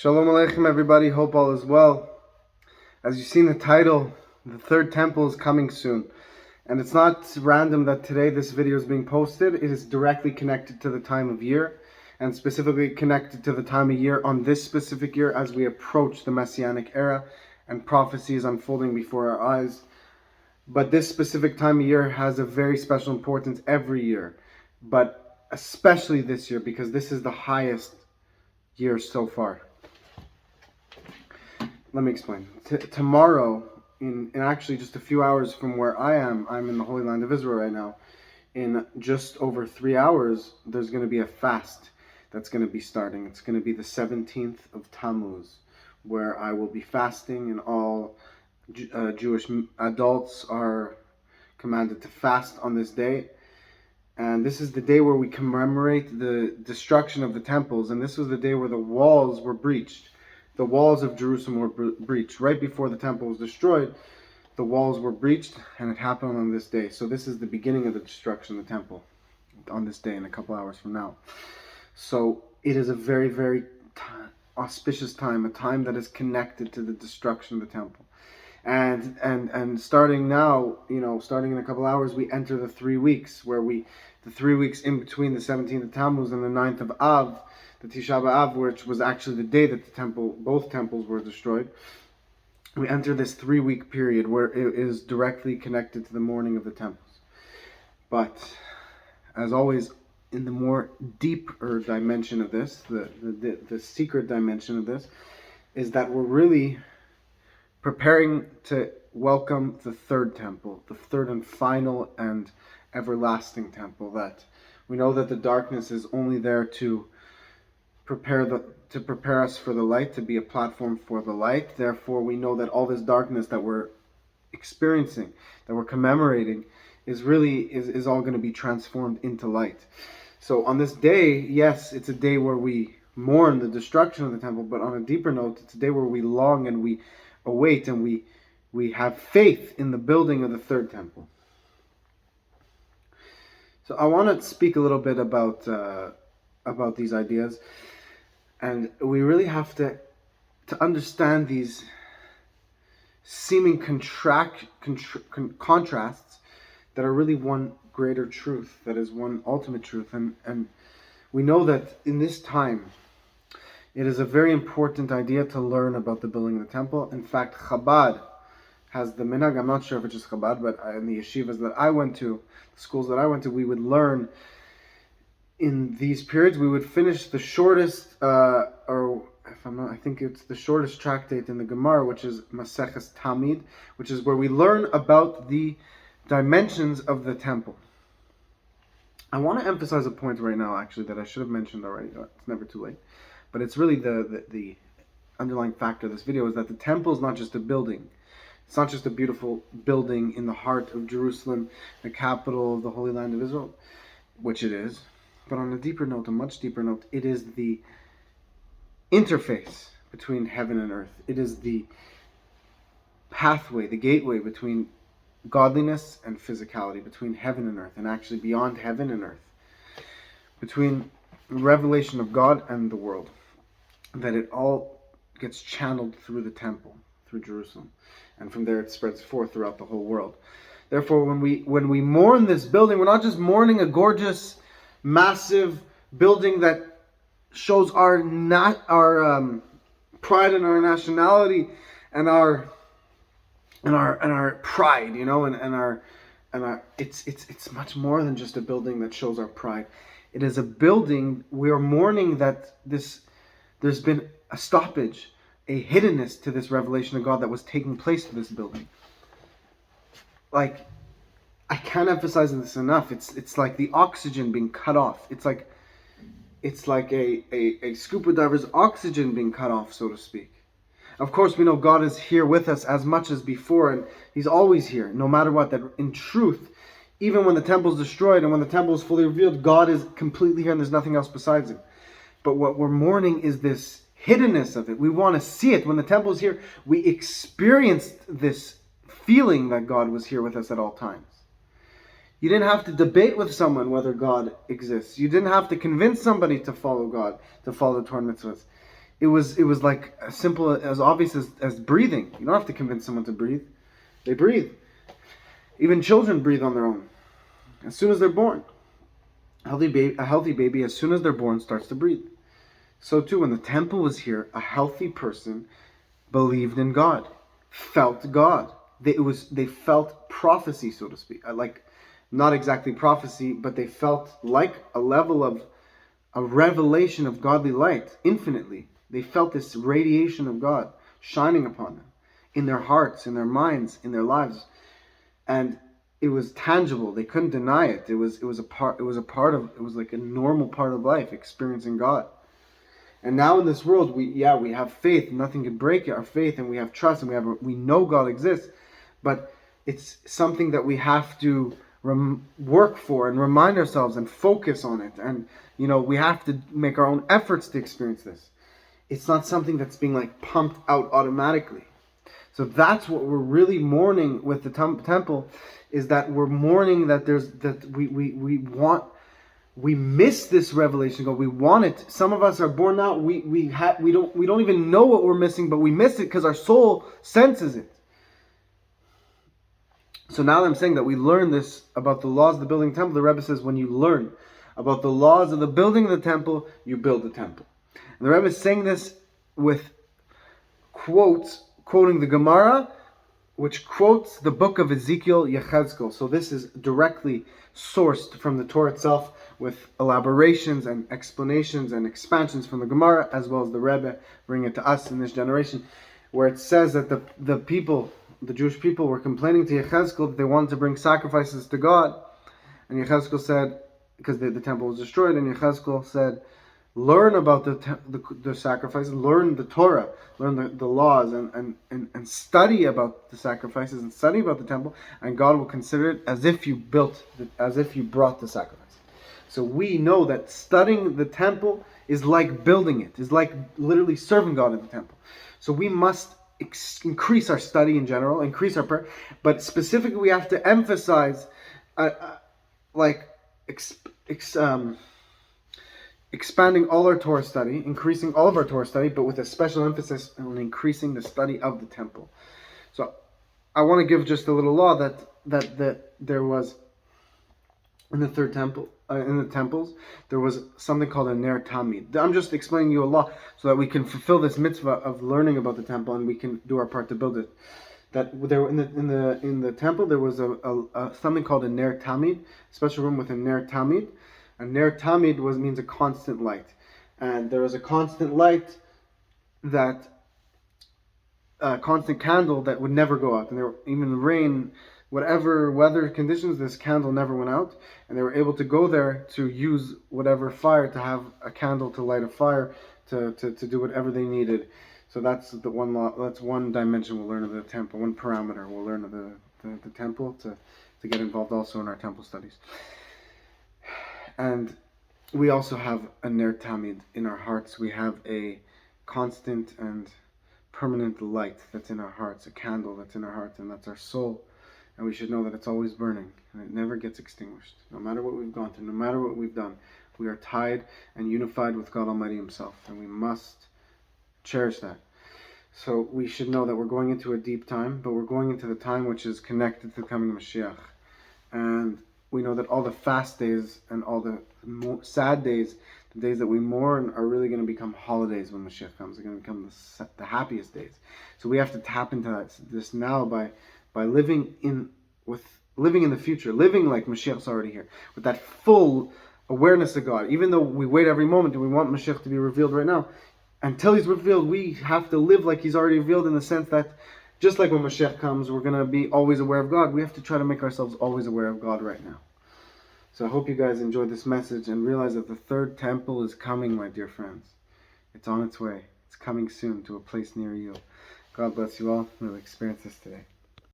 Shalom Aleichem, everybody. Hope all is well. As you've seen the title, the third temple is coming soon. And it's not random that today this video is being posted. It is directly connected to the time of year, and specifically connected to the time of year on this specific year as we approach the Messianic era and prophecy is unfolding before our eyes. But this specific time of year has a very special importance every year, but especially this year because this is the highest year so far. Let me explain. Tomorrow, in actually just a few hours from where I'm in the Holy Land of Israel right now, in just over 3 hours, there's going to be a fast that's going to be starting. It's going to be the 17th of Tammuz, where I will be fasting, and all Jewish adults are commanded to fast on this day. And this is the day where we commemorate the destruction of the temples, and this was the day where the walls were breached. The walls of Jerusalem were breached. Right before the temple was destroyed, the walls were breached, and it happened on this day. So this is the beginning of the destruction of the temple on this day in a couple hours from now. So it is a very, very auspicious time, a time that is connected to the destruction of the temple. And starting now, starting in a couple hours, we enter the 3 weeks, the 3 weeks in between the 17th of Tammuz and the 9th of Av, the Tisha B'Av, which was actually the day that both temples were destroyed. We enter this 3-week period where it is directly connected to the morning of the temples. But as always, in the more deeper dimension of this, the secret dimension of this, is that we're really preparing to welcome the third temple, the third and final and everlasting temple. That we know that the darkness is only there to prepare us for the light, to be a platform for the light. Therefore, we know that all this darkness that we're experiencing, that we're commemorating, is all going to be transformed into light. So on this day, yes, it's a day where we mourn the destruction of the temple, but on a deeper note, it's a day where we long and we await and we have faith in the building of the third temple. So I want to speak a little bit about these ideas. And we really have to understand these seeming contrasts that are really one greater truth, that is one ultimate truth. And we know that in this time, it is a very important idea to learn about the building of the temple. In fact, Chabad has the minhag. I'm not sure if it's just Chabad, but in the yeshivas that I went to, the schools that I went to, we would learn in these periods. We would finish the shortest, I think it's the shortest tractate in the Gemara, which is Maseches Tamid, which is where we learn about the dimensions of the temple. I want to emphasize a point right now, actually, that I should have mentioned already. It's never too late. But it's really the underlying factor of this video is that the temple is not just a building. It's not just a beautiful building in the heart of Jerusalem, the capital of the Holy Land of Israel, which it is. But on a deeper note, a much deeper note, it is the interface between heaven and earth. It is the pathway, the gateway between godliness and physicality, between heaven and earth, and actually beyond heaven and earth, between the revelation of God and the world, that it all gets channeled through the temple, through Jerusalem, and from there it spreads forth throughout the whole world. Therefore, when we mourn this building, we're not just mourning a gorgeous, massive building that shows our pride and our nationality and our pride, and our it's much more than just a building that shows our pride. It is a building. We are mourning that there's been a stoppage, a hiddenness to this revelation of God that was taking place to this building. Like, I can't emphasize this enough. It's like the oxygen being cut off. It's like a scuba diver's oxygen being cut off, so to speak. Of course, we know God is here with us as much as before, and He's always here, no matter what. That in truth, even when the temple is destroyed and when the temple is fully revealed, God is completely here and there's nothing else besides Him. But what we're mourning is this hiddenness of it. We want to see it. When the temple is here, we experienced this feeling that God was here with us at all times. You didn't have to debate with someone whether God exists. You didn't have to convince somebody to follow God, to follow the Torah mitzvahs. it was like as simple, as obvious as breathing. You don't have to convince someone to breathe. They breathe. Even children breathe on their own as soon as they're born. A healthy baby, as soon as they're born, starts to breathe. So too, when the temple was here, a healthy person believed in God, felt God. They felt prophecy, so to speak. Like, not exactly prophecy, but they felt like a level of a revelation of godly light, infinitely. They felt this radiation of God shining upon them, in their hearts, in their minds, in their lives, and it was tangible. They couldn't deny it. It was like a normal part of life, experiencing God. And now in this world, we have faith. Nothing can break our faith, and we have trust, and we know God exists. But it's something that we have to work for and remind ourselves and focus on it. And we have to make our own efforts to experience this. It's not something that's being like pumped out automatically. So that's what we're really mourning with the temple, is that we're mourning that we miss this revelation of God. We want it. Some of us are born now. We don't even know what we're missing, but we miss it because our soul senses it. So now that I'm saying that we learn this about the laws of the building of the temple, the Rebbe says, when you learn about the laws of the building of the temple, you build the temple. And the Rebbe is saying this with quoting the Gemara, which quotes the book of Ezekiel Yechezkel. So this is directly sourced from the Torah itself, with elaborations and explanations and expansions from the Gemara, as well as the Rebbe bring it to us in this generation, where it says that the Jewish people were complaining to Yechezkel that they wanted to bring sacrifices to God. And Yechezkel said, because the temple was destroyed, and Yechezkel said, learn about the sacrifices, learn the Torah, learn the laws, and study about the sacrifices, and study about the temple, and God will consider it as if you brought the sacrifice. So we know that studying the temple is like building it, is like literally serving God in the temple. So we must increase our study in general, increase our prayer, but specifically we have to emphasize expanding all our Torah study, increasing all of our Torah study, but with a special emphasis on increasing the study of the temple. So I want to give just a little law that there was in the third temple, in the temples, there was something called a ner tamid. I'm just explaining you a law so that we can fulfill this mitzvah of learning about the temple, and we can do our part to build it. That there in the temple there was a something called a ner tamid, a special room with a ner tamid. A ner tamid means a constant light, and there was a constant light constant candle that would never go out, and even rain, whatever weather conditions, this candle never went out, and they were able to go there to use whatever fire, to have a candle to light a fire, to do whatever they needed. So that's the one law. That's one dimension we'll learn of the temple. One parameter we'll learn of the temple to get involved also in our temple studies. And we also have a ner tamid in our hearts. We have a constant and permanent light that's in our hearts, a candle that's in our hearts, and that's our soul. And we should know that it's always burning, and it never gets extinguished. No matter what we've gone through, no matter what we've done, we are tied and unified with God Almighty Himself, and we must cherish that. So we should know that we're going into a deep time, but we're going into the time which is connected to the coming Mashiach. And we know that all the fast days and all the sad days, the days that we mourn, are really going to become holidays when Mashiach comes. They're going to become the happiest days. So we have to tap into this now by living in the future, living like Mashiach's already here, with that full awareness of God. Even though we wait every moment and we want Mashiach to be revealed right now, until He's revealed, we have to live like He's already revealed, in the sense that just like when Mashiach comes, we're going to be always aware of God. We have to try to make ourselves always aware of God right now. So I hope you guys enjoyed this message and realize that the third temple is coming, my dear friends. It's on its way. It's coming soon to a place near you. God bless you all. We'll experience this today.